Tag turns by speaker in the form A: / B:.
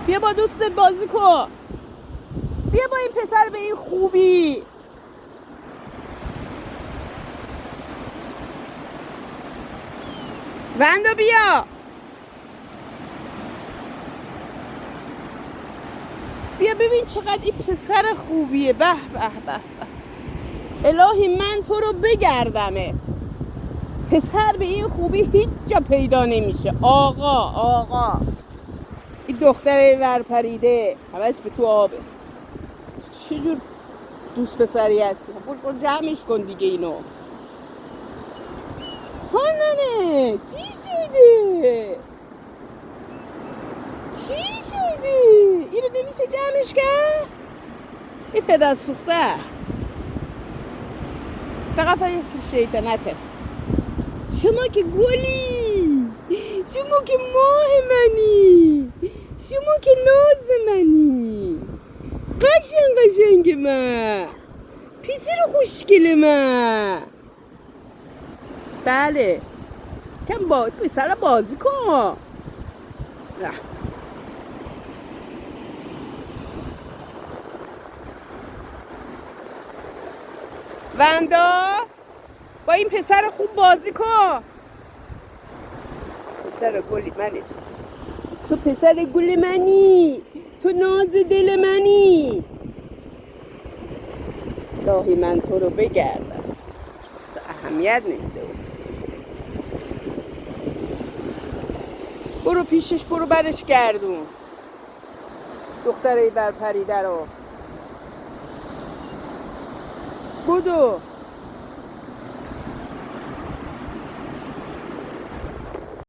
A: بیا با دوستت بازی کن. بیا با این پسر به این خوبی. وندا بیا. بیا ببین چقدر این پسر خوبیه. به به به به. الهی من تو رو بگردمت. پسر به این خوبی هیچ جا پیدا نمیشه. آقا این دختر ورپریده همش به تو آبه. چجور دوست پسری هستی؟ برو جمعش کن دیگه اینو. ننه چی شده؟ اینو نمیشه جمعش کرد؟ این پدر سوخته است. فقط شیطنته. شما که گلی، شما که ماه منی، شما که ناز منی، قشنگ من، پسر خوشگل من. بله کم با پسر بازی کن. وندا با این پسر خوب بازی کن. پسر گلی منی تو پسر گل منی، تو ناز دل منی. الهی من تو رو بگردم. اهمیت نمیده. برو پیشش، برو برش گردون دختره ورپریده رو. بدو.